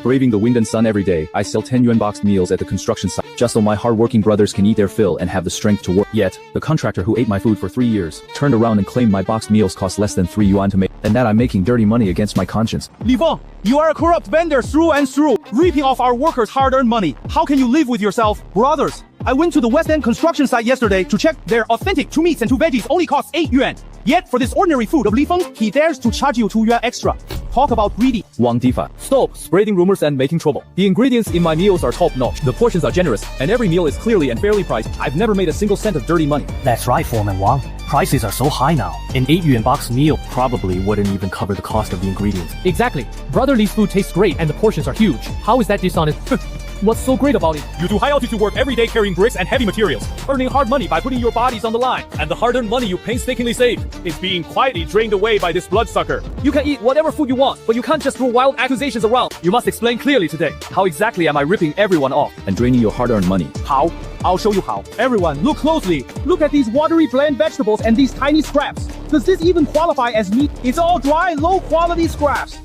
Braving the wind and sun every day, I sell 10 yuan boxed meals at the construction site, just so my hard-working brothers can eat their fill and have the strength to work. Yet, the contractor who ate my food for 3 years, turned around and claimed my boxed meals cost less than 3 yuan to make, and that I'm making dirty money against my conscience. Li Feng, you are a corrupt vendor through and through, reaping off our workers' hard-earned money. How can you live with yourself? Brothers, I went to the West End construction site yesterday to check their authentic 2 meats and 2 veggies only cost 8 yuan. Yet, for this ordinary food of Li Feng, he dares to charge you 2 yuan extra. Talk about greedy. Wang Difa. Stop spreading rumors and making trouble. The ingredients in my meals are top-notch. The portions are generous, and every meal is clearly and fairly priced. I've never made a single cent of dirty money. That's right, Foreman Wang. Prices are so high now. An 8 yuan box meal probably wouldn't even cover the cost of the ingredients. Exactly. Brother Li's food tastes great and the portions are huge. How is that dishonest? What's so great about it? You do high-altitude work every day carrying bricks and heavy materials, earning hard money by putting your bodies on the line, and the hard-earned money you painstakingly saved is being quietly drained away by this bloodsucker. You can eat whatever food you want, but you can't just throw wild accusations around. You must explain clearly today. How exactly am I ripping everyone off? And draining your hard-earned money. How? I'll show you how. Everyone, look closely. Look at these watery bland vegetables and these tiny scraps. Does this even qualify as meat? It's all dry, low-quality scraps.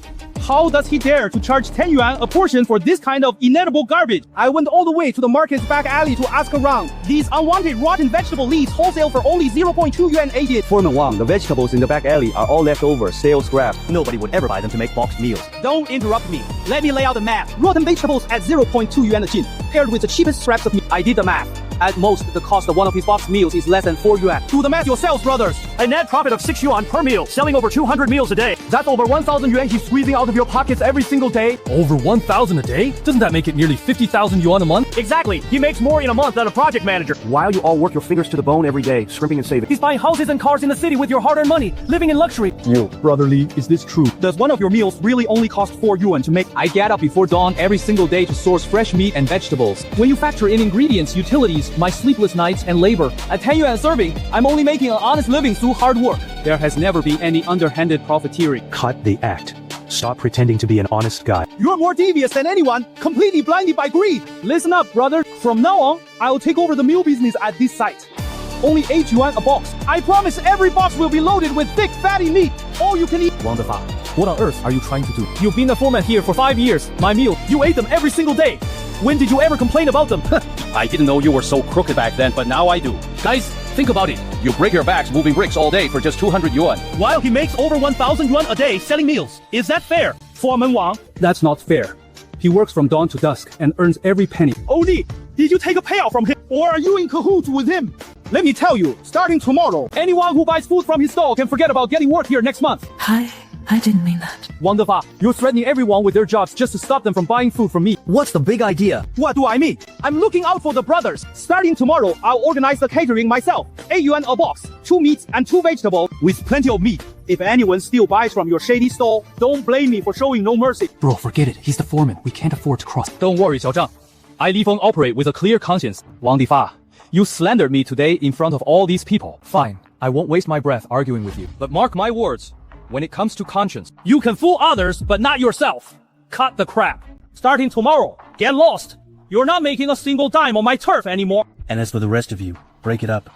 How does he dare to charge 10 yuan a portion for this kind of inedible garbage? I went all the way to the market's back alley to ask around. These unwanted rotten vegetable leaves wholesale for only 0.2 yuan a. Foreman Wang, the vegetables in the back alley are all leftover stale scrap. Nobody would ever buy them to make boxed meals. Don't interrupt me. Let me lay out the math. Rotten vegetables at 0.2 yuan a tin, paired with the cheapest scraps of meat. I did the math. At most, the cost of one of his boxed meals is less than 4 yuan. Do the math yourselves, brothers. A net profit of 6 yuan per meal, selling over 200 meals a day. That's over 1,000 yuan he's squeezing out of your pockets every single day. Over 1,000 a day? Doesn't that make it nearly 50,000 yuan a month? Exactly. He makes more in a month than a project manager. While you all work your fingers to the bone every day, scrimping and saving. He's buying houses and cars in the city with your hard-earned money, living in luxury. You, Brother Li, is this true? Does one of your meals really only cost 4 yuan to make? I get up before dawn every single day to source fresh meat and vegetables. When you factor in ingredients, utilities, my sleepless nights, and labor, at 10 yuan serving, I'm only making an honest living through hard work. There has never been any underhanded profiteering. Cut the act. Stop pretending to be an honest guy. You're more devious than anyone, completely blinded by greed. Listen up, brother. From now on, I'll take over the meal business at this site. Only 8 yuan a box. I promise every box will be loaded with thick, fatty meat. All you can eat. Wang Difa, what on earth are you trying to do? You've been the foreman here for 5 years. My meal, you ate them every single day. When did you ever complain about them? I didn't know you were so crooked back then, but now I do. Guys, think about it. You break your backs moving bricks all day for just 200 yuan. While he makes over 1,000 yuan a day selling meals. Is that fair? Foreman Wang, that's not fair. He works from dawn to dusk and earns every penny. Oli, did you take a payout from him? Or are you in cahoots with him? Let me tell you, starting tomorrow, anyone who buys food from his stall can forget about getting work here next month. I didn't mean that. Wang Difa, you're threatening everyone with their jobs just to stop them from buying food from me. What's the big idea? What do I mean? I'm looking out for the brothers. Starting tomorrow, I'll organize the catering myself. 8 yuan a box, 2 meats and 2 vegetables, with plenty of meat. If anyone still buys from your shady stall, don't blame me for showing no mercy. Bro, forget it. He's the foreman. We can't afford to cross. Don't worry, Xiao Zhang. I Li Feng operate with a clear conscience. Wang Difa, you slandered me today in front of all these people. Fine, I won't waste my breath arguing with you. But mark my words. When it comes to conscience, You can fool others, but not yourself. Cut the crap. Starting tomorrow, get lost. You're not making a single dime on my turf anymore. And as for the rest of you, break it up.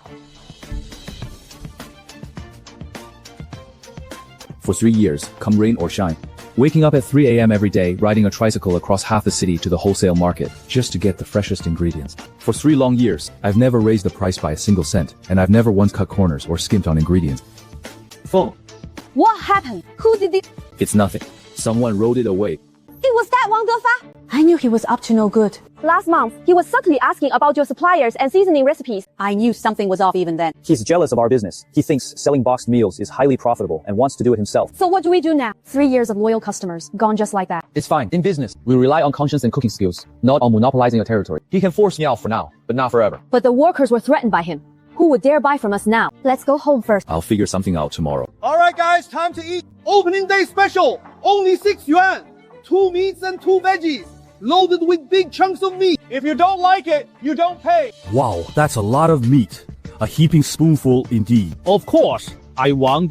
For 3 years, come rain or shine. Waking up at 3 a.m. every day, riding a tricycle across half the city to the wholesale market, just to get the freshest ingredients. For 3 long years, I've never raised the price by a single cent, and I've never once cut corners or skimped on ingredients. Full. What happened? Who did it? It's nothing. Someone wrote it away. It was that Wang Defa. I knew he was up to no good. Last month, he was subtly asking about your suppliers and seasoning recipes. I knew something was off even then. He's jealous of our business. He thinks selling boxed meals is highly profitable and wants to do it himself. So what do we do now? 3 years of loyal customers, gone just like that. It's fine. In business, we rely on conscience and cooking skills, not on monopolizing a territory. He can force me out for now, but not forever. But the workers were threatened by him. Who would dare buy from us now? Let's go home first. I'll figure something out tomorrow. Alright guys, time to eat. Opening day special. Only 6 yuan. 2 meats and 2 veggies. Loaded with big chunks of meat. If you don't like it, you don't pay. wow, that's a lot of meat. A heaping spoonful indeed. Of course. I Wang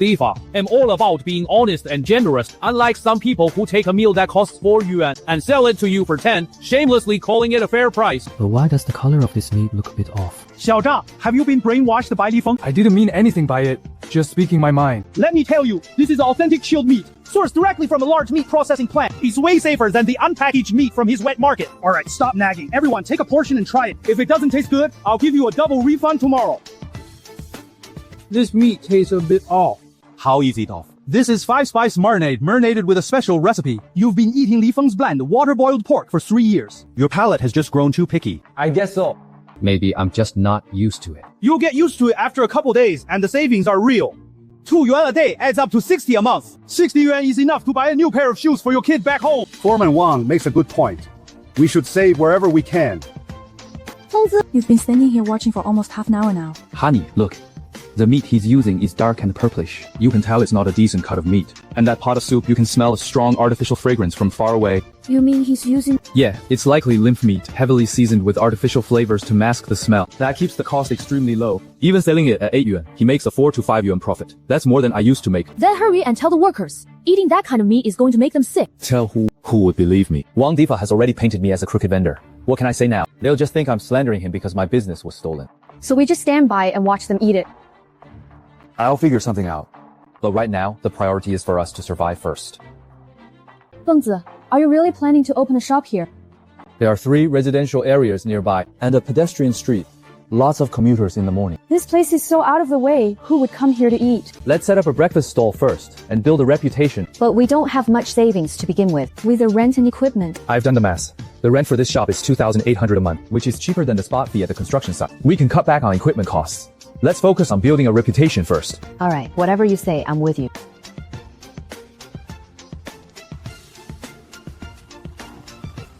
am all about being honest and generous, unlike some people who take a meal that costs 4 yuan and sell it to you for 10, shamelessly calling it a fair price. But why does the color of this meat look a bit off? Xiao Zha, have you been brainwashed by Li Feng? I didn't mean anything by it, just speaking my mind. Let me tell you, this is authentic chilled meat, sourced directly from a large meat processing plant. It's way safer than the unpackaged meat from his wet market. Alright, stop nagging. Everyone, take a portion and try it. If it doesn't taste good, I'll give you a double refund tomorrow. This meat tastes a bit off. How is it off? This is 5-spice marinade, marinated with a special recipe. You've been eating Li Feng's bland, water-boiled pork for 3 years. Your palate has just grown too picky. I guess so. Maybe I'm just not used to it. You'll get used to it after a couple days, and the savings are real. 2 yuan a day adds up to 60 a month. 60 yuan is enough to buy a new pair of shoes for your kid back home. Foreman Wang makes a good point. We should save wherever we can. You've been standing here watching for almost half an hour now. Honey, look. The meat he's using is dark and purplish. You can tell it's not a decent cut of meat. And that pot of soup, you can smell a strong artificial fragrance from far away. You mean he's using... Yeah, it's likely lymph meat, heavily seasoned with artificial flavors to mask the smell. That keeps the cost extremely low. Even selling it at 8 yuan, he makes a 4 to 5 yuan profit. That's more than I used to make. Then hurry and tell the workers. Eating that kind of meat is going to make them sick. Tell who would believe me? Wang Difa has already painted me as a crooked vendor. What can I say now? They'll just think I'm slandering him because my business was stolen. So we just stand by and watch them eat it. I'll figure something out. But right now, the priority is for us to survive first. Fengzi, are you really planning to open a shop here? There are 3 residential areas nearby and a pedestrian street. Lots of commuters in the morning. This place is so out of the way. Who would come here to eat? Let's set up a breakfast stall first and build a reputation. But we don't have much savings to begin with the rent and equipment. I've done the math. The rent for this shop is 2,800 a month, which is cheaper than the spot fee at the construction site. We can cut back on equipment costs. Let's focus on building a reputation first. Alright, whatever you say, I'm with you.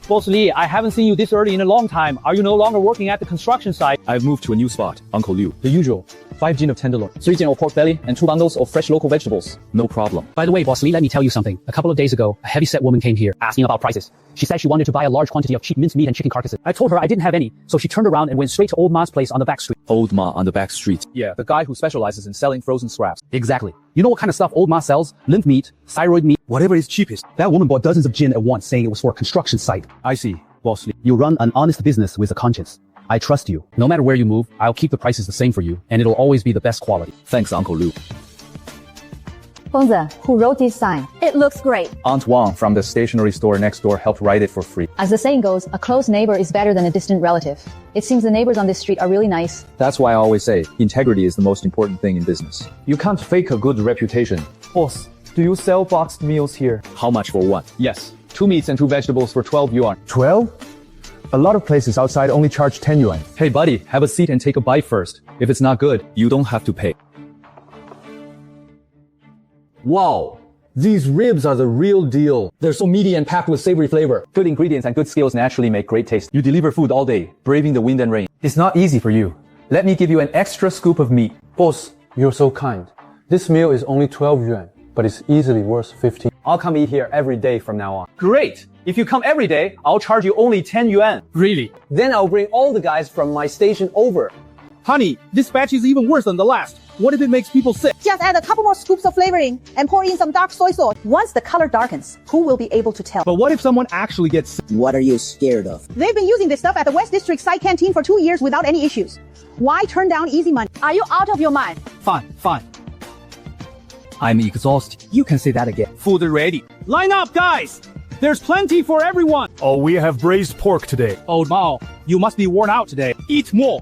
Boss Li, I haven't seen you this early in a long time. Are you no longer working at the construction site? I've moved to a new spot, Uncle Liu. The usual. 5 gin of tenderloin, 3 gin of pork belly, and 2 bundles of fresh local vegetables. No problem. By the way, Boss Li, let me tell you something. A couple of days ago, a heavy-set woman came here asking about prices. She said she wanted to buy a large quantity of cheap minced meat and chicken carcasses. I told her I didn't have any, so she turned around and went straight to Old Ma's place on the back street. Old Ma on the back street. Yeah, the guy who specializes in selling frozen scraps. Exactly. You know what kind of stuff Old Ma sells? Lymph meat, thyroid meat, Whatever is cheapest. That woman bought dozens of gin at once, saying it was for a construction site. I see, Boss Li. You run an honest business with a conscience. I trust you. No matter where you move, I'll keep the prices the same for you, and it'll always be the best quality. Thanks, Uncle Liu. Fengzi, who wrote this sign? It looks great. Aunt Wang from the stationery store next door helped write it for free. As the saying goes, a close neighbor is better than a distant relative. It seems the neighbors on this street are really nice. That's why I always say, integrity is the most important thing in business. You can't fake a good reputation. Boss, do you sell boxed meals here? How much for what? Yes, 2 meats and 2 vegetables for 12 yuan. 12? A lot of places outside only charge 10 yuan. Hey buddy, have a seat and take a bite first. If it's not good, You don't have to pay. Wow, these ribs are the real deal. They're so meaty and packed with savory flavor. good ingredients and good skills naturally make great taste. You deliver food all day, braving the wind and rain. It's not easy for you. Let me give you an extra scoop of meat. Boss, you're so kind. This meal is only 12 yuan, but it's easily worth 15. I'll come eat here every day from now on. Great! If you come every day, I'll charge you only 10 yuan. Really? Then I'll bring all the guys from my station over. Honey, this batch is even worse than the last. What if it makes people sick? Just add a couple more scoops of flavoring and pour in some dark soy sauce. Once the color darkens, who will be able to tell? But what if someone actually gets sick? What are you scared of? They've been using this stuff at the West District site canteen for 2 years without any issues. Why turn down easy money? Are you out of your mind? Fine. I'm exhausted. You can say that again. Food ready. Line up, guys! There's plenty for everyone. Oh, we have braised pork today. Old Mao, you must be worn out today. Eat more.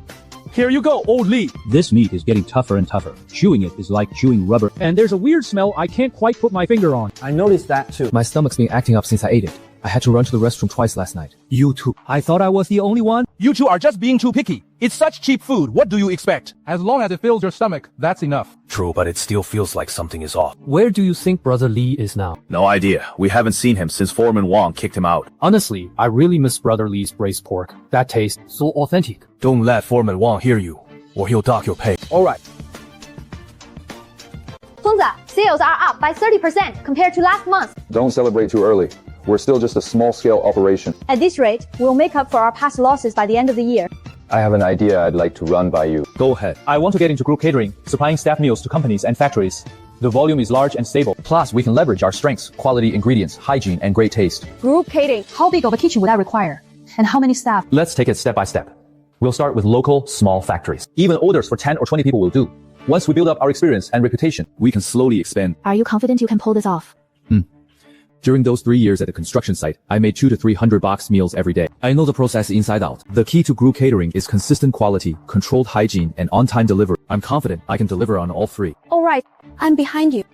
Here you go, Old Li. This meat is getting tougher and tougher. Chewing it is like chewing rubber. And there's a weird smell I can't quite put my finger on. I noticed that too. My stomach's been acting up since I ate it. I had to run to the restroom twice last night. You too. I thought I was the only one. You two are just being too picky. It's such cheap food. What do you expect? As long as it fills your stomach, that's enough. True, but it still feels like something is off. Where do you think Brother Li is now? No idea. We haven't seen him since Foreman Wang kicked him out. Honestly, I really miss Brother Li's braised pork. That tastes so authentic. Don't let Foreman Wang hear you, or he'll dock your pay. Alright. Fengzi, sales are up by 30% compared to last month. Don't celebrate too early. We're still just a small-scale operation. At this rate, we'll make up for our past losses by the end of the year. I have an idea I'd like to run by you. Go ahead. I want to get into group catering, supplying staff meals to companies and factories. The volume is large and stable. Plus, we can leverage our strengths, quality ingredients, hygiene, and great taste. Group catering. How big of a kitchen would I require? And how many staff? Let's take it step by step. We'll start with local, small factories. Even orders for 10 or 20 people will do. Once we build up our experience and reputation, we can slowly expand. Are you confident you can pull this off? During those 3 years at the construction site, I made 200 to 300 box meals every day. I know the process inside out. The key to group catering is consistent quality, controlled hygiene, and on-time delivery. I'm confident I can deliver on all 3. All right, I'm behind you.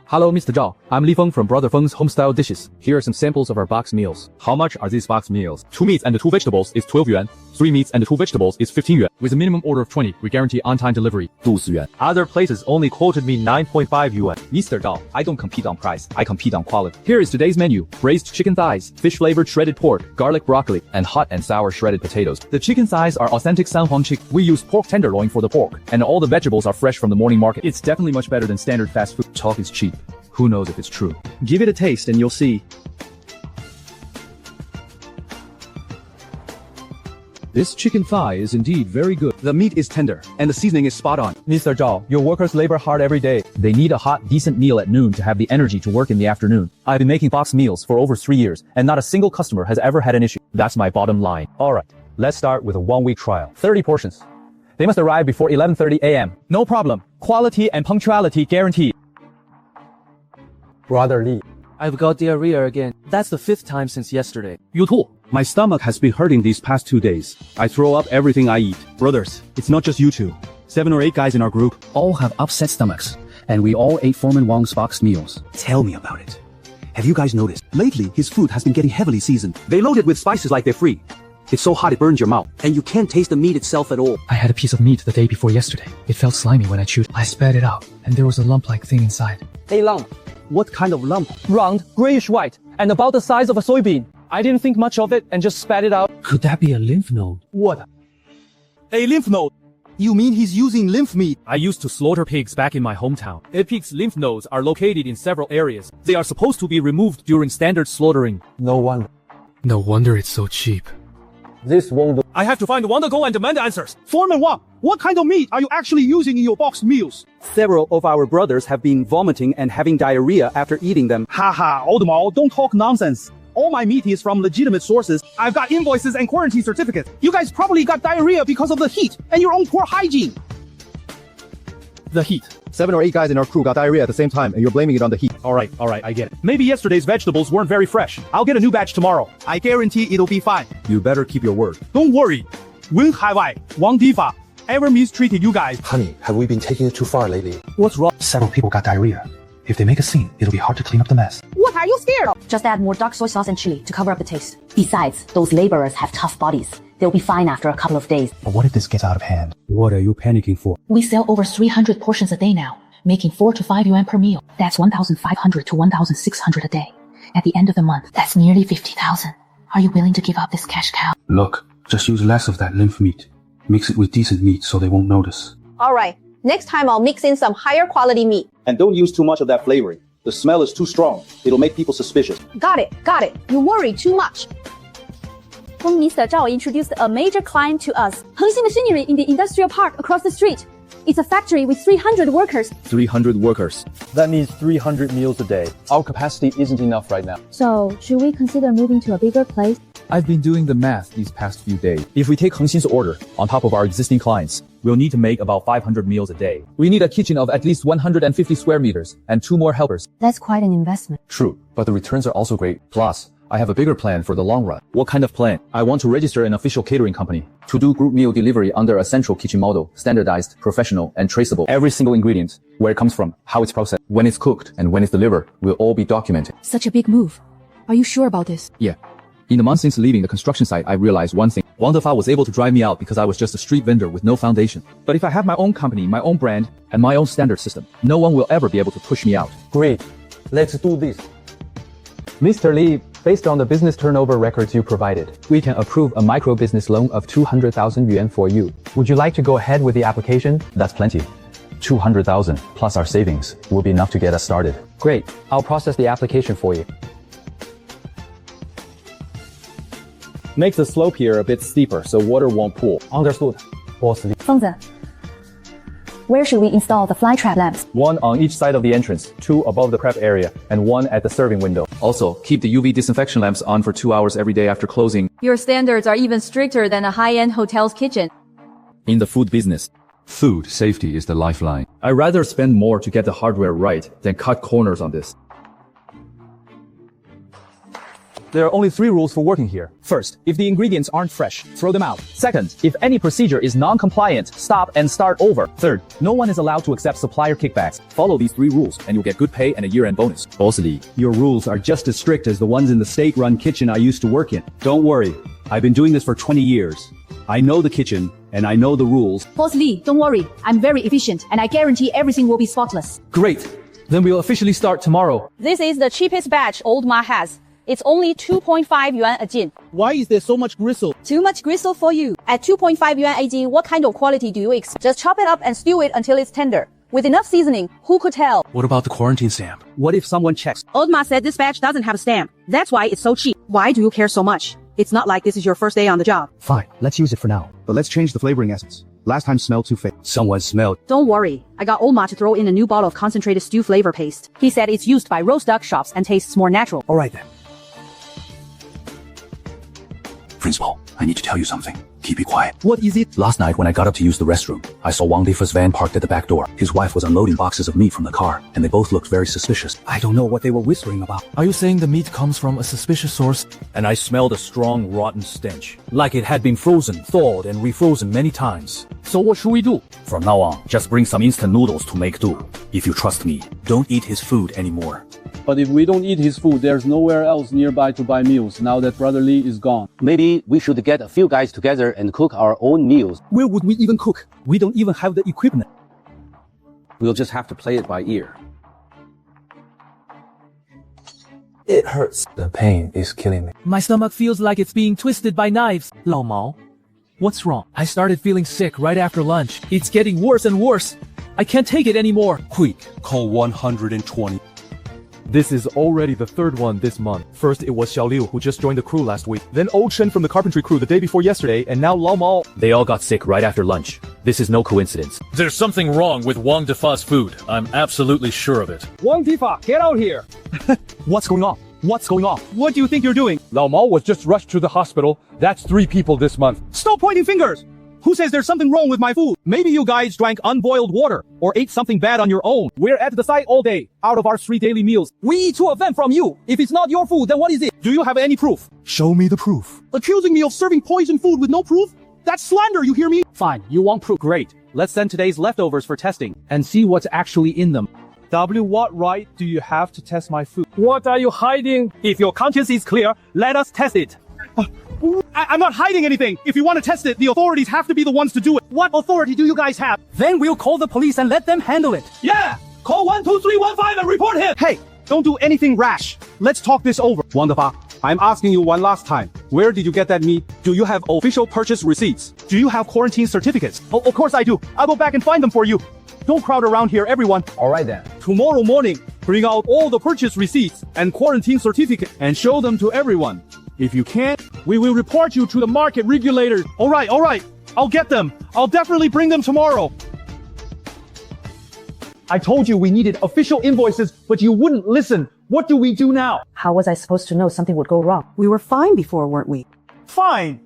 Hello, Mr. Zhao. I'm Li Feng from Brother Feng's Homestyle Dishes. Here are some samples of our box meals. How much are these box meals? 2 meats and 2 vegetables is 12 yuan. 3 meats and 2 vegetables is 15 yuan. With a minimum order of 20, we guarantee on-time delivery. 20元. Other places only quoted me 9.5 yuan. Mr. Zhao, I don't compete on price. I compete on quality. Here is today's menu. Braised chicken thighs, fish-flavored shredded pork, garlic broccoli, And hot and sour shredded potatoes. The chicken thighs are authentic Sanhuang chicken. We use pork tenderloin for the pork, and all the vegetables are fresh from the morning market. It's definitely much better than standard fast food. Talk is cheap. Who knows if it's true? Give it a taste and you'll see. This chicken thigh is indeed very good. The meat is tender, and the seasoning is spot on. Mr. Zhao, your workers labor hard every day. They need a hot, decent meal at noon to have the energy to work in the afternoon. I've been making box meals for over 3 years, and not a single customer has ever had an issue. That's my bottom line. Alright, let's start with a 1-week trial. 30 portions. They must arrive before 11:30 a.m. No problem. Quality and punctuality guaranteed. Brother Li. I've got diarrhea again. That's the 5th time since yesterday. You too. My stomach has been hurting these past 2 days. I throw up everything I eat. Brothers, it's not just you two. 7 or 8 guys in our group all have upset stomachs, and we all ate Foreman Wang's boxed meals. Tell me about it. Have you guys noticed? Lately, his food has been getting heavily seasoned. They load it with spices like they're free. It's so hot it burns your mouth, and you can't taste the meat itself at all. I had a piece of meat the day before yesterday. It felt slimy when I chewed. I spat it out, and there was a lump-like thing inside. A lump. What kind of lump? Round, grayish-white, and about the size of a soybean. I didn't think much of it and just spat it out. Could that be a lymph node? What? A lymph node? You mean he's using lymph meat? I used to slaughter pigs back in my hometown. A pig's lymph nodes are located in several areas. They are supposed to be removed during standard slaughtering. No wonder. No wonder it's so cheap. This won't do. I have to find Wang Go and demand answers. Foreman Wang, what kind of meat are you actually using in your boxed meals? Several of our brothers have been vomiting and having diarrhea after eating them. Haha, old Mao, don't talk nonsense. All my meat is from legitimate sources. I've got invoices and quarantine certificates. You guys probably got diarrhea because of the heat and your own poor hygiene. The heat. 7 or 8 guys in our crew got diarrhea at the same time, and you're blaming it on the heat. Alright, I get it. Maybe yesterday's vegetables weren't very fresh. I'll get a new batch tomorrow. I guarantee it'll be fine. You better keep your word. Don't worry. When have I, Wang Difa, ever mistreated you guys? Honey, have we been taking it too far lately? What's wrong? Several people got diarrhea. If they make a scene, it'll be hard to clean up the mess. What are you scared of? Just add more dark soy sauce and chili to cover up the taste. Besides, those laborers have tough bodies. They'll be fine after a couple of days. But what if this gets out of hand? What are you panicking for? We sell over 300 portions a day now, making 4 to 5 yuan per meal. That's 1,500 to 1,600 a day. At the end of the month, that's nearly 50,000. Are you willing to give up this cash cow? Look, just use less of that lymph meat. Mix it with decent meat so they won't notice. Alright, next time I'll mix in some higher quality meat. And don't use too much of that flavoring. The smell is too strong. It'll make people suspicious. Got it. You worry too much. When Mr. Zhao introduced a major client to us, Hengxin Machinery in the industrial park across the street. It's a factory with 300 workers. 300 workers. That means 300 meals a day. Our capacity isn't enough right now. So, should we consider moving to a bigger place? I've been doing the math these past few days. If we take Hengxin's order on top of our existing clients, we'll need to make about 500 meals a day. We need a kitchen of at least 150 square meters and 2 more helpers. That's quite an investment. True, but the returns are also great. Plus, I have a bigger plan for the long run. What kind of plan? I want to register an official catering company to do group meal delivery under a central kitchen model, standardized, professional, and traceable. Every single ingredient, where it comes from, how it's processed, when it's cooked, and when it's delivered, will all be documented. Such a big move. Are you sure about this? Yeah. In the months since leaving the construction site, I realized one thing. Wang Defa was able to drive me out because I was just a street vendor with no foundation. But if I have my own company, my own brand, and my own standard system, no one will ever be able to push me out. Great. Let's do this. Mr. Li, based on the business turnover records you provided, we can approve a micro-business loan of 200,000 yuan for you. Would you like to go ahead with the application? That's plenty. 200,000 plus our savings will be enough to get us started. Great. I'll process the application for you. Makes the slope here a bit steeper so water won't pool. Understood. Boss Lee. 疯子 Where should we install the fly trap lamps? 1 on each side of the entrance, 2 above the prep area, and 1 at the serving window. Also, keep the UV disinfection lamps on for 2 hours every day after closing. Your standards are even stricter than a high-end hotel's kitchen. In the food business, food safety is the lifeline. I'd rather spend more to get the hardware right than cut corners on this. There are only 3 rules for working here. First, if the ingredients aren't fresh, throw them out. Second, if any procedure is non-compliant, stop and start over. Third, no one is allowed to accept supplier kickbacks. Follow these 3 rules and you'll get good pay and a year-end bonus. Boss Lee, your rules are just as strict as the ones in the state-run kitchen I used to work in. Don't worry, I've been doing this for 20 years. I know the kitchen, and I know the rules. Boss Lee, don't worry. I'm very efficient, and I guarantee everything will be spotless. Great. Then we'll officially start tomorrow. This is the cheapest batch Old Ma has. It's only 2.5 yuan a jin. Why is there so much gristle? Too much gristle for you. At 2.5 yuan a jin, what kind of quality do you expect? Just chop it up and stew it until it's tender. With enough seasoning, who could tell? What about the quarantine stamp? What if someone checks? Old Ma said this batch doesn't have a stamp. That's why it's so cheap. Why do you care so much? It's not like this is your first day on the job. Fine, let's use it for now. But let's change the flavoring essence. Last time smelled too fake. Someone smelled. Don't worry. I got Old Ma to throw in a new bottle of concentrated stew flavor paste. He said it's used by roast duck shops and tastes more natural. All right then. Principal, I need to tell you something. Keep it quiet. What is it? Last night when I got up to use the restroom, I saw Wang Difa's van parked at the back door. His wife was unloading boxes of meat from the car, and they both looked very suspicious. I don't know what they were whispering about. Are you saying the meat comes from a suspicious source? And I smelled a strong, rotten stench. Like it had been frozen, thawed, and refrozen many times. So what should we do? From now on, just bring some instant noodles to make do. If you trust me, don't eat his food anymore. But if we don't eat his food, there's nowhere else nearby to buy meals now that Brother Lee is gone. Maybe we should get a few guys together and cook our own meals. Where would we even cook? We don't even have the equipment. We'll just have to play it by ear. It hurts. The pain is killing me. My stomach feels like it's being twisted by knives. Lao Mao, what's wrong? I started feeling sick right after lunch. It's getting worse and worse. I can't take it anymore. Quick, call 120. This is already the 3rd one this month. First, it was Xiao Liu, who just joined the crew last week. Then Old Shen from the carpentry crew the day before yesterday, and now Lao Mao. They all got sick right after lunch. This is no coincidence. There's something wrong with Wang Difa's food. I'm absolutely sure of it. Wang Difa, get out here! What's going on? What's going on? What do you think you're doing? Lao Mao was just rushed to the hospital. That's 3 people this month. Stop pointing fingers! Who says there's something wrong with my food? Maybe you guys drank unboiled water or ate something bad on your own. We're at the site all day, out of our 3 daily meals. We eat 2 of them from you. If it's not your food, then what is it? Do you have any proof? Show me the proof. Accusing me of serving poison food with no proof? That's slander, you hear me? Fine, you want proof. Great. Let's send today's leftovers for testing and see what's actually in them. What right do you have to test my food? What are you hiding? If your conscience is clear, let us test it. I'm not hiding anything. If you want to test it, the authorities have to be the ones to do it. What authority do you guys have? Then we'll call the police and let them handle it. Yeah! Call 12315 and report him! Hey, don't do anything rash. Let's talk this over. Wang Difa, I'm asking you one last time. Where did you get that meat? Do you have official purchase receipts? Do you have quarantine certificates? Oh, of course I do. I'll go back and find them for you. Don't crowd around here, everyone. All right then. Tomorrow morning, bring out all the purchase receipts and quarantine certificate and show them to everyone. If you can't, we will report you to the market regulators. All right. I'll get them. I'll definitely bring them tomorrow. I told you we needed official invoices, but you wouldn't listen. What do we do now? How was I supposed to know something would go wrong? We were fine before, weren't we? Fine.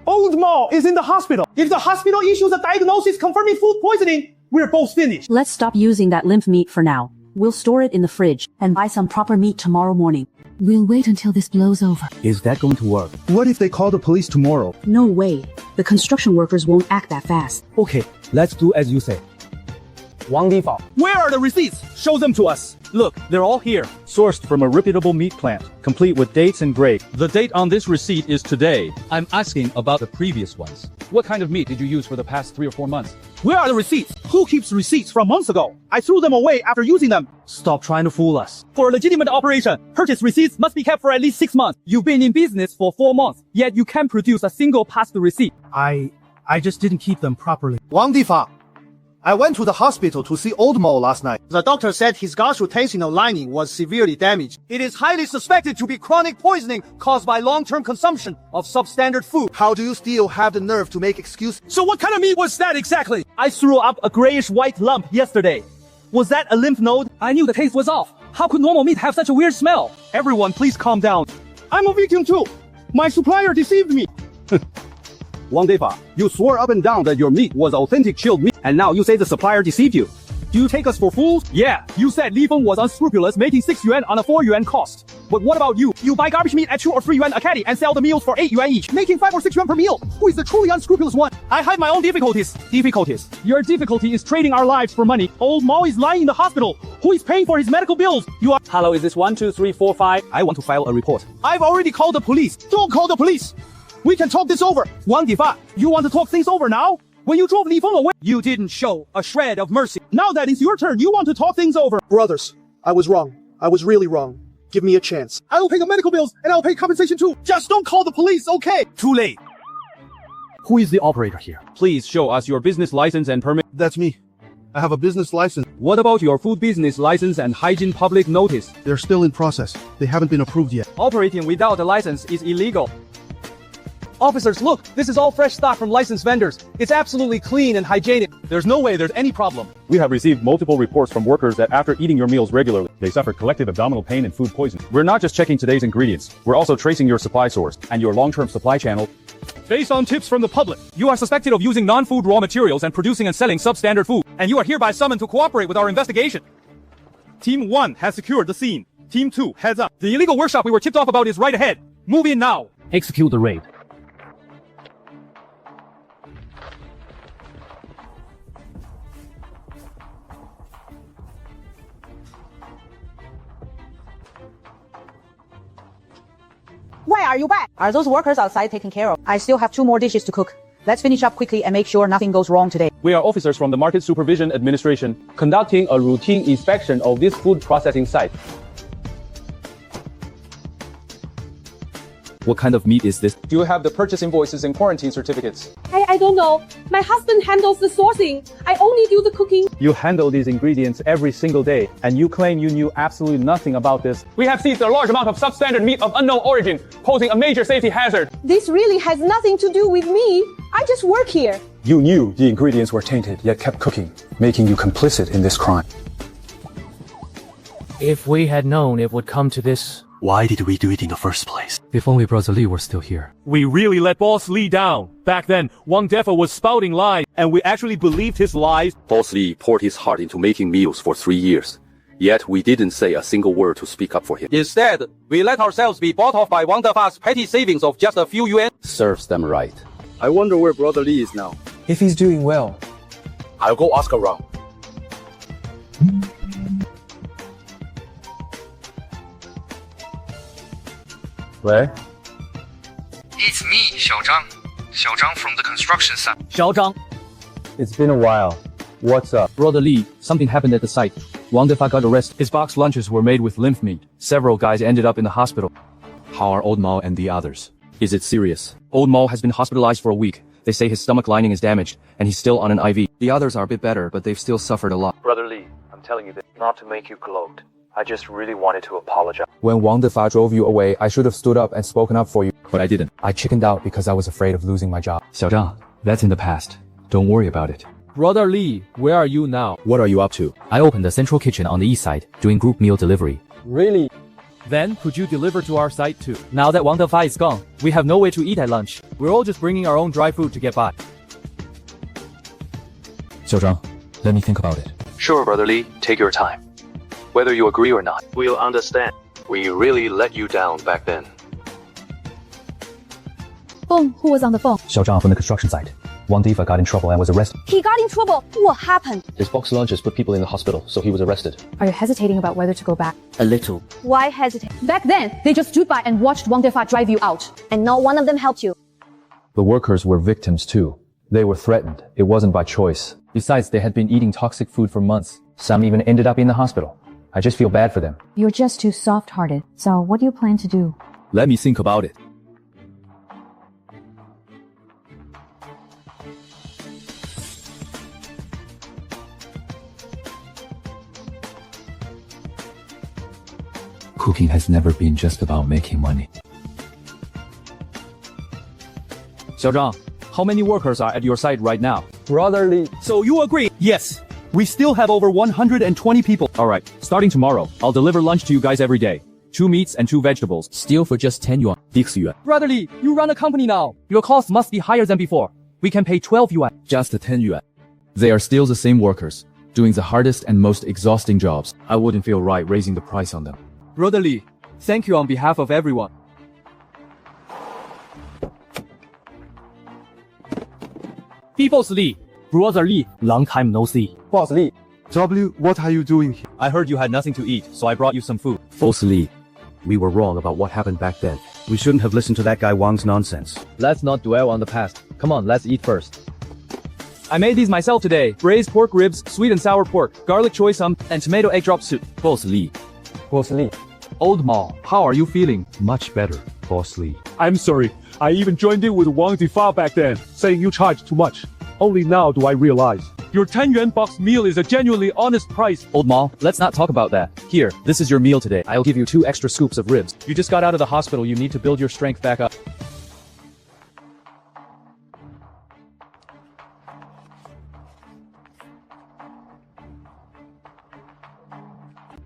Old Mao is in the hospital. If the hospital issues a diagnosis confirming food poisoning, we're both finished. Let's stop using that lymph meat for now. We'll store it in the fridge and buy some proper meat tomorrow morning. We'll wait until this blows over. Is that going to work? What if they call the police tomorrow? No way. The construction workers won't act that fast. Okay, let's do as you say. Wang Difa. Where are the receipts? Show them to us. Look, they're all here. Sourced from a reputable meat plant, complete with dates and grade. The date on this receipt is today. I'm asking about the previous ones. What kind of meat did you use for the past 3 or 4 months? Where are the receipts? Who keeps receipts from months ago? I threw them away after using them. Stop trying to fool us. For a legitimate operation, purchase receipts must be kept for at least 6 months. You've been in business for 4 months, yet you can't produce a single past receipt. I just didn't keep them properly. Wang Difa, I went to the hospital to see Old Mo last night. The doctor said his gastrointestinal lining was severely damaged. It is highly suspected to be chronic poisoning caused by long-term consumption of substandard food. How do you still have the nerve to make excuses? So what kind of meat was that exactly? I threw up a grayish-white lump yesterday. Was that a lymph node? I knew the taste was off. How could normal meat have such a weird smell? Everyone, please calm down. I'm a victim too. My supplier deceived me. Wang Defa, you swore up and down that your meat was authentic chilled meat, and now you say the supplier deceived you. Do you take us for fools? Yeah, you said Li Feng was unscrupulous, making 6 yuan on a 4 yuan cost. But what about you? You buy garbage meat at 2 or 3 yuan a caddy and sell the meals for 8 yuan each, making 5 or 6 yuan per meal. Who is the truly unscrupulous one? I hide my own difficulties. Your difficulty is trading our lives for money. Old Mao is lying in the hospital. Who is paying for his medical bills? You are— Hello, is this 1, 2, 3, 4, 5? I want to file a report. I've already called the police. Don't call the police. We can talk this over. Wang Difa, you want to talk things over now? When you drove Li Feng away, you didn't show a shred of mercy. Now that it's your turn, you want to talk things over. Brothers, I was wrong. I was really wrong. Give me a chance. I will pay the medical bills, and I'll pay compensation too. Just don't call the police, okay? Too late. Who is the operator here? Please show us your business license and permit. That's me. I have a business license. What about your food business license and hygiene public notice? They're still in process. They haven't been approved yet. Operating without a license is illegal. Officers, look, this is all fresh stock from licensed vendors. It's absolutely clean and hygienic. There's no way there's any problem. We have received multiple reports from workers that after eating your meals regularly, they suffer collective abdominal pain and food poisoning. We're not just checking today's ingredients, we're also tracing your supply source and your long-term supply channel. Based on tips from the public, you are suspected of using non-food raw materials and producing and selling substandard food, and you are hereby summoned to cooperate with our investigation. Team 1 has secured the scene. Team 2, heads up. The illegal workshop we were tipped off about is right ahead. Move in now. Execute the raid. Why are you back? Are those workers outside taken care of? I still have 2 more dishes to cook. Let's finish up quickly and make sure nothing goes wrong today. We are officers from the Market Supervision Administration, conducting a routine inspection of this food processing site. What kind of meat is this? Do you have the purchase invoices and quarantine certificates? I don't know. My husband handles the sourcing. I only do the cooking. You handle these ingredients every single day, and you claim you knew absolutely nothing about this. We have seized a large amount of substandard meat of unknown origin, posing a major safety hazard. This really has nothing to do with me. I just work here. You knew the ingredients were tainted, yet kept cooking, making you complicit in this crime. If we had known it would come to this, why did we do it in the first place? If only Brother Li were still here. We really let Boss Li down. Back then, Wang Defa was spouting lies, and we actually believed his lies. Boss Li poured his heart into making meals for 3 years. Yet we didn't say a single word to speak up for him. Instead, we let ourselves be bought off by Wang Defa's petty savings of just a few yuan. Serves them right. I wonder where Brother Li is now. If he's doing well. I'll go ask around. Where? It's me, Xiao Zhang. Xiao Zhang from the construction site. Xiao Zhang. It's been a while. What's up? Brother Li, something happened at the site. Wang Defa got arrested. His box lunches were made with lymph meat. Several guys ended up in the hospital. How are Old Mao and the others? Is it serious? Old Mao has been hospitalized for a week. They say his stomach lining is damaged, and he's still on an IV. The others are a bit better, but they've still suffered a lot. Brother Li, I'm telling you this not to make you gloat. I just really wanted to apologize. When Wang Defa drove you away, I should have stood up and spoken up for you. But I didn't. I chickened out because I was afraid of losing my job. Xiao Zhang, that's in the past. Don't worry about it. Brother Li, where are you now? What are you up to? I opened a central kitchen on the east side, doing group meal delivery. Really? Then, could you deliver to our site too? Now that Wang Defa is gone, we have no way to eat at lunch. We're all just bringing our own dry food to get by. Xiao Zhang, let me think about it. Sure, Brother Li, take your time. Whether you agree or not, we'll understand. We really let you down back then. Phone, who was on the phone? Xiao Zhang from the construction site. Wang Defa got in trouble and was arrested. He got in trouble. What happened? His box lunches put people in the hospital, so he was arrested. Are you hesitating about whether to go back? A little. Why hesitate? Back then, they just stood by and watched Wang Defa drive you out. And not one of them helped you. The workers were victims too. They were threatened. It wasn't by choice. Besides, they had been eating toxic food for months. Some even ended up in the hospital. I just feel bad for them. You're just too soft-hearted. So what do you plan to do? Let me think about it. Cooking has never been just about making money. Xiaozhang, how many workers are at your site right now? Brotherly. So you agree? Yes. We still have over 120 people. Alright, starting tomorrow, I'll deliver lunch to you guys every day. 2 meats and 2 vegetables. Still for just 10 yuan. 6 yuan. Brotherly, you run a company now. Your costs must be higher than before. We can pay 12 yuan. Just 10 yuan. They are still the same workers, doing the hardest and most exhausting jobs. I wouldn't feel right raising the price on them. Brotherly, thank you on behalf of everyone. People's Lee, Brother Lee, long time no see. Boss Lee. W, what are you doing here? I heard you had nothing to eat, so I brought you some food. Boss Lee, we were wrong about what happened back then. We shouldn't have listened to that guy Wang's nonsense. Let's not dwell on the past. Come on, let's eat first. I made these myself today. Braised pork ribs, sweet and sour pork, garlic choy sum, and tomato egg drop soup. Boss Lee. Boss Lee. Old Mao, how are you feeling? Much better, Boss Lee. I'm sorry. I even joined in with Wang Difa back then, saying you charged too much. Only now do I realize. Your 10 yuan box meal is a genuinely honest price. Old Mao, let's not talk about that. Here, this is your meal today. I'll give you 2 extra scoops of ribs. You just got out of the hospital, you need to build your strength back up.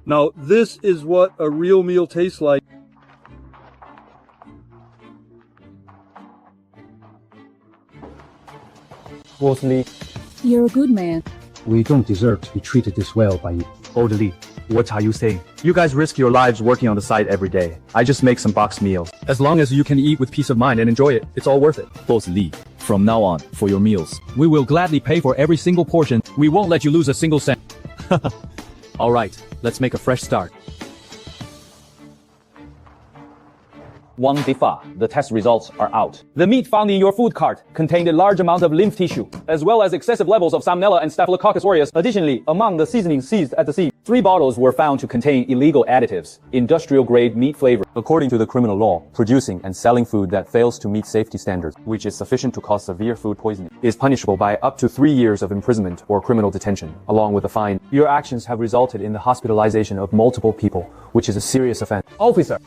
Now, this is what a real meal tastes like. Boss Lee. You're a good man. We don't deserve to be treated this well by you. Old Lee, what are you saying? You guys risk your lives working on the site every day. I just make some box meals. As long as you can eat with peace of mind and enjoy it, it's all worth it. Boss Lee. From now on, for your meals, we will gladly pay for every single portion. We won't let you lose a single cent. Alright, let's make a fresh start. Wang Difa, the test results are out. The meat found in your food cart contained a large amount of lymph tissue, as well as excessive levels of Salmonella and Staphylococcus aureus. Additionally, among the seasonings seized at the scene, 3 bottles were found to contain illegal additives, industrial-grade meat flavor. According to the criminal law, producing and selling food that fails to meet safety standards, which is sufficient to cause severe food poisoning, is punishable by up to 3 years of imprisonment or criminal detention, along with a fine. Your actions have resulted in the hospitalization of multiple people, which is a serious offense. Officer.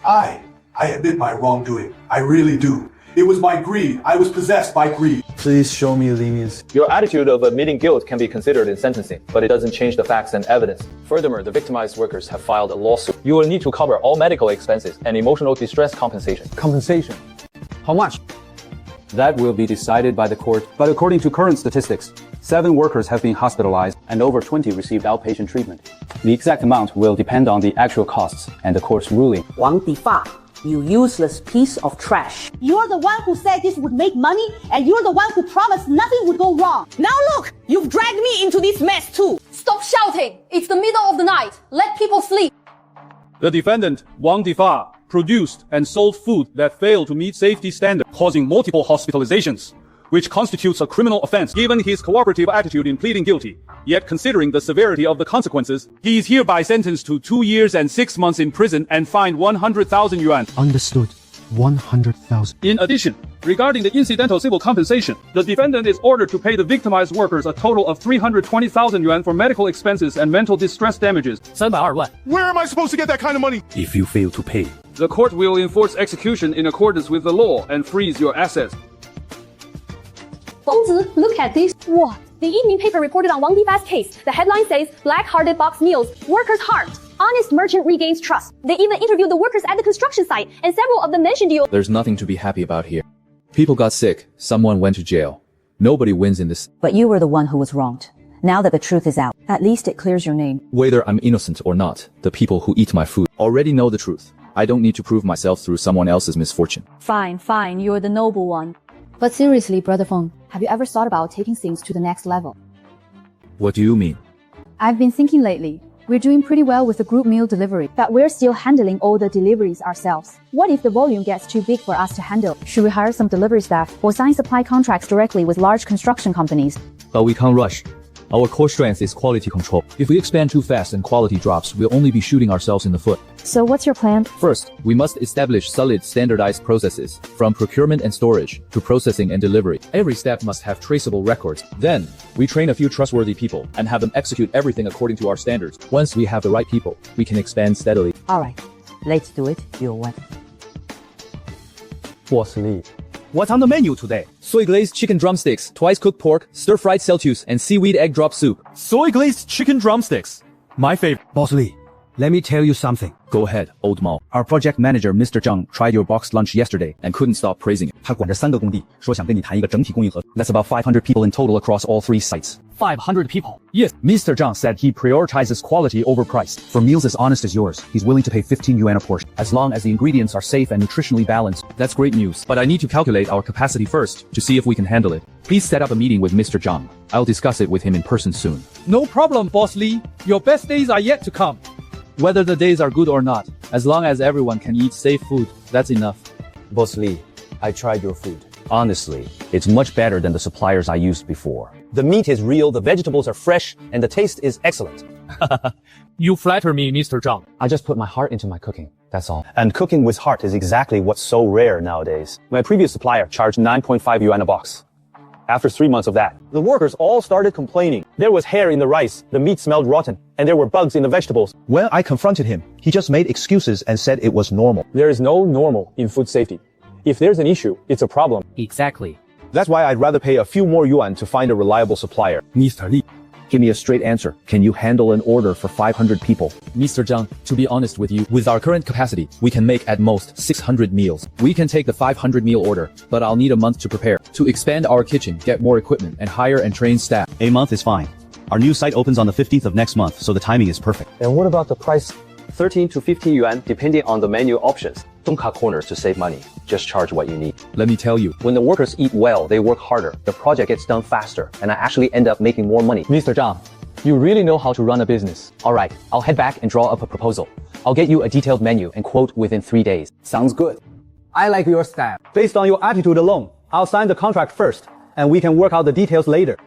I admit my wrongdoing. I really do. It was my greed. I was possessed by greed. Please show me lenience. Your attitude of admitting guilt can be considered in sentencing, but it doesn't change the facts and evidence. Furthermore, the victimized workers have filed a lawsuit. You will need to cover all medical expenses and emotional distress compensation. Compensation? How much? That will be decided by the court, but according to current statistics, 7 workers have been hospitalized and over 20 received outpatient treatment. The exact amount will depend on the actual costs and the court's ruling. Wang Difa, you useless piece of trash. You're the one who said this would make money, and you're the one who promised nothing would go wrong. Now look, you've dragged me into this mess too. Stop shouting. It's the middle of the night. Let people sleep. The defendant, Wang Difa, produced and sold food that failed to meet safety standards, causing multiple hospitalizations, which constitutes a criminal offense. Given his cooperative attitude in pleading guilty, yet considering the severity of the consequences, he is hereby sentenced to 2 years and 6 months in prison and fined 100,000 yuan. Understood. 100,000. In addition, regarding the incidental civil compensation, the defendant is ordered to pay the victimized workers a total of 320,000 yuan for medical expenses and mental distress damages. 320万. Where am I supposed to get that kind of money? If you fail to pay, the court will enforce execution in accordance with the law and freeze your assets. Fengzi, look at this. What? The evening paper reported on Wang Difa's case. The headline says, black-hearted box meals, workers harmed. Honest merchant regains trust. They even interviewed the workers at the construction site, and several of them mentioned you. There's nothing to be happy about here. People got sick, someone went to jail. Nobody wins in this. But you were the one who was wronged. Now that the truth is out, at least it clears your name. Whether I'm innocent or not, the people who eat my food already know the truth. I don't need to prove myself through someone else's misfortune. Fine, you're the noble one. But seriously, Brother Feng, have you ever thought about taking things to the next level? What do you mean? I've been thinking lately. We're doing pretty well with the group meal delivery, but we're still handling all the deliveries ourselves. What if the volume gets too big for us to handle? Should we hire some delivery staff or sign supply contracts directly with large construction companies? But we can't rush. Our core strength is quality control. If we expand too fast and quality drops, we'll only be shooting ourselves in the foot. So what's your plan? First, we must establish solid standardized processes, from procurement and storage to processing and delivery. Every step must have traceable records. Then, we train a few trustworthy people and have them execute everything according to our standards. Once we have the right people, we can expand steadily. Alright. Let's do it your way. Boss Lee. What's on the menu today? Soy glazed chicken drumsticks, twice cooked pork, stir-fried celtuce, and seaweed egg drop soup. Soy glazed chicken drumsticks. My favorite. Boss Lee, let me tell you something. Go ahead, old Mao. Our project manager, Mr. Zhang, tried your boxed lunch yesterday and couldn't stop praising it. 他管着3个工地，说想跟你谈一个整体供应合。That's about 500 people in total across all 3 sites. 500 people. Yes, Mr. Zhang said he prioritizes quality over price. For meals as honest as yours, he's willing to pay 15 yuan a portion, as long as the ingredients are safe and nutritionally balanced. That's great news, but I need to calculate our capacity first to see if we can handle it. Please set up a meeting with Mr. Zhang. I'll discuss it with him in person soon. No problem, Boss Lee. Your best days are yet to come. Whether the days are good or not, as long as everyone can eat safe food, that's enough. Boss Lee, I tried your food. Honestly, it's much better than the suppliers I used before. The meat is real, the vegetables are fresh, and the taste is excellent. You flatter me, Mr. Zhang. I just put my heart into my cooking, that's all. And cooking with heart is exactly what's so rare nowadays. My previous supplier charged 9.5 yuan a box. After 3 months of that, the workers all started complaining. There was hair in the rice, the meat smelled rotten, and there were bugs in the vegetables. When I confronted him, he just made excuses and said it was normal. There is no normal in food safety. If there's an issue, it's a problem. Exactly. That's why I'd rather pay a few more yuan to find a reliable supplier. Mr. Li, give me a straight answer. Can you handle an order for 500 people? Mr. Zhang, to be honest with you, with our current capacity, we can make at most 600 meals. We can take the 500 meal order, but I'll need a month to prepare. To expand our kitchen, get more equipment, and hire and train staff. A month is fine. Our new site opens on the 15th of next month, so the timing is perfect. And what about the price? 13 to 15 yuan, depending on the menu options. Don't cut corners to save money. Just charge what you need. Let me tell you, when the workers eat well, they work harder. The project gets done faster, and I actually end up making more money. Mr. Zhang, you really know how to run a business. All right, I'll head back and draw up a proposal. I'll get you a detailed menu and quote within 3 days. Sounds good. I like your style. Based on your attitude alone, I'll sign the contract first, and we can work out the details later.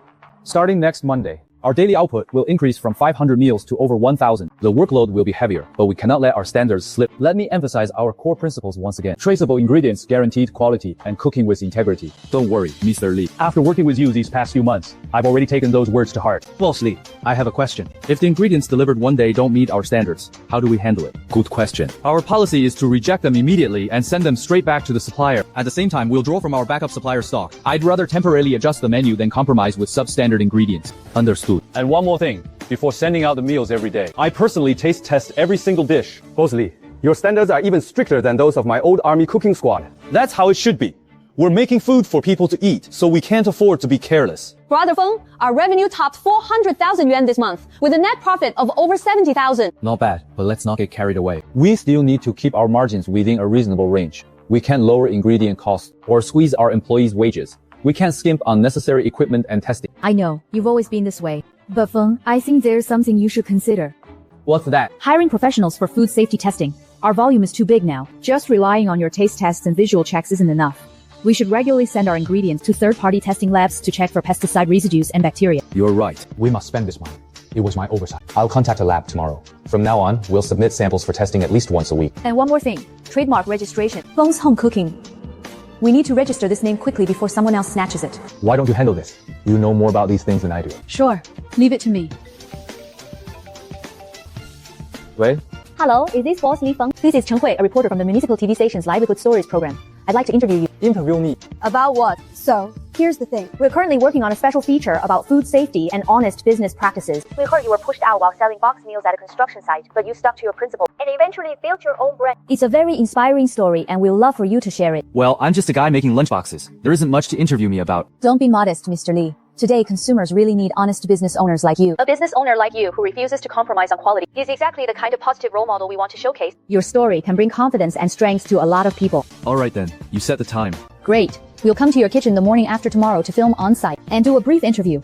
Starting next Monday, our daily output will increase from 500 meals to over 1,000. The workload will be heavier, but we cannot let our standards slip. Let me emphasize our core principles once again. Traceable ingredients, guaranteed quality, and cooking with integrity. Don't worry, Mr. Li. After working with you these past few months, I've already taken those words to heart. Boss Li, I have a question. If the ingredients delivered one day don't meet our standards, how do we handle it? Good question. Our policy is to reject them immediately and send them straight back to the supplier. At the same time, we'll draw from our backup supplier stock. I'd rather temporarily adjust the menu than compromise with substandard ingredients. Understood. And one more thing. Before sending out the meals every day, I personally taste test every single dish. Boss Lee, your standards are even stricter than those of my old army cooking squad. That's how it should be. We're making food for people to eat, so we can't afford to be careless. Brother Feng, our revenue topped 400,000 yuan this month, with a net profit of over 70,000. Not bad, but let's not get carried away. We still need to keep our margins within a reasonable range. We can't lower ingredient costs or squeeze our employees' wages. We can't skimp on necessary equipment and testing. I know, you've always been this way. But Feng, I think there's something you should consider. What's that? Hiring professionals for food safety testing. Our volume is too big now. Just relying on your taste tests and visual checks isn't enough. We should regularly send our ingredients to third-party testing labs to check for pesticide residues and bacteria. You're right. We must spend this money. It was my oversight. I'll contact a lab tomorrow. From now on, we'll submit samples for testing at least once a week. And one more thing, trademark registration. Feng's Home Cooking. We need to register this name quickly before someone else snatches it. Why don't you handle this? You know more about these things than I do. Sure. Leave it to me. Wait. Hello, is this Boss Li Feng? This is Chen Hui, a reporter from the municipal TV station's Livelihood Stories program. I'd like to interview you. Interview me. About what? So, here's the thing. We're currently working on a special feature about food safety and honest business practices. We heard you were pushed out while selling boxed meals at a construction site, but you stuck to your principle and eventually built your own brand. It's a very inspiring story and we'll love for you to share it. Well, I'm just a guy making lunchboxes. There isn't much to interview me about. Don't be modest, Mr. Li. Today, consumers really need honest business owners like you. A business owner like you who refuses to compromise on quality is exactly the kind of positive role model we want to showcase. Your story can bring confidence and strength to a lot of people. Alright then, you set the time. Great. We'll come to your kitchen the morning after tomorrow to film on-site and do a brief interview.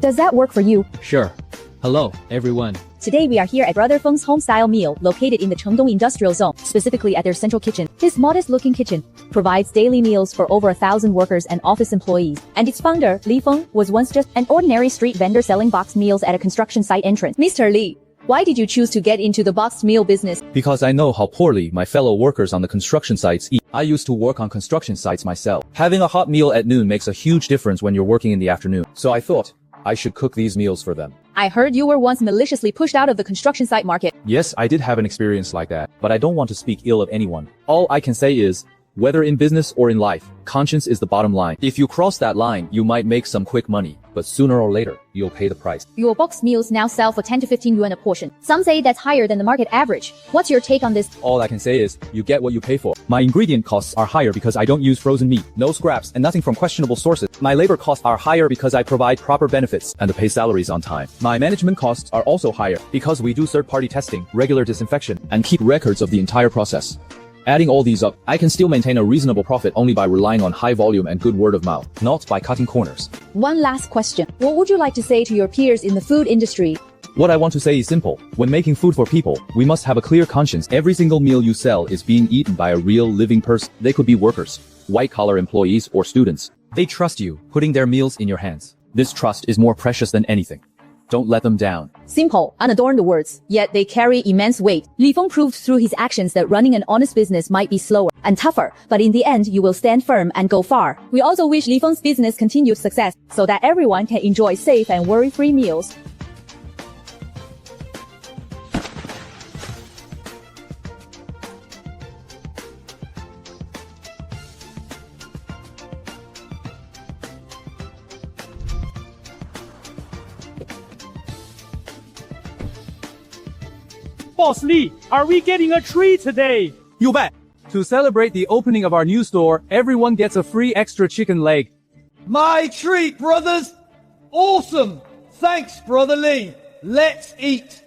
Does that work for you? Sure. Hello, everyone. Today we are here at Brother Feng's home-style meal, located in the Chengdong Industrial Zone, specifically at their central kitchen. This modest-looking kitchen provides daily meals for over 1,000 workers and office employees. And its founder, Li Feng, was once just an ordinary street vendor selling boxed meals at a construction site entrance. Mr. Li, why did you choose to get into the boxed meal business? Because I know how poorly my fellow workers on the construction sites eat. I used to work on construction sites myself. Having a hot meal at noon makes a huge difference when you're working in the afternoon. So I thought I should cook these meals for them. I heard you were once maliciously pushed out of the construction site market. Yes, I did have an experience like that, but I don't want to speak ill of anyone. All I can say is, whether in business or in life, conscience is the bottom line. If you cross that line, you might make some quick money, but sooner or later, you'll pay the price. Your box meals now sell for 10 to 15 yuan a portion. Some say that's higher than the market average. What's your take on this? All I can say is, you get what you pay for. My ingredient costs are higher because I don't use frozen meat, no scraps, and nothing from questionable sources. My labor costs are higher because I provide proper benefits and pay salaries on time. My management costs are also higher because we do third-party testing, regular disinfection, and keep records of the entire process. Adding all these up, I can still maintain a reasonable profit only by relying on high volume and good word of mouth, not by cutting corners. One last question. What would you like to say to your peers in the food industry? What I want to say is simple. When making food for people, we must have a clear conscience. Every single meal you sell is being eaten by a real living person. They could be workers, white-collar employees, or students. They trust you, putting their meals in your hands. This trust is more precious than anything. Don't let them down. Simple, unadorned words, yet they carry immense weight. Li Feng proved through his actions that running an honest business might be slower and tougher, but in the end, you will stand firm and go far. We also wish Li Feng's business continued success so that everyone can enjoy safe and worry-free meals. Boss Lee, are we getting a treat today? You bet. To celebrate the opening of our new store, everyone gets a free extra chicken leg. My treat, brothers! Awesome! Thanks, Brother Lee. Let's eat.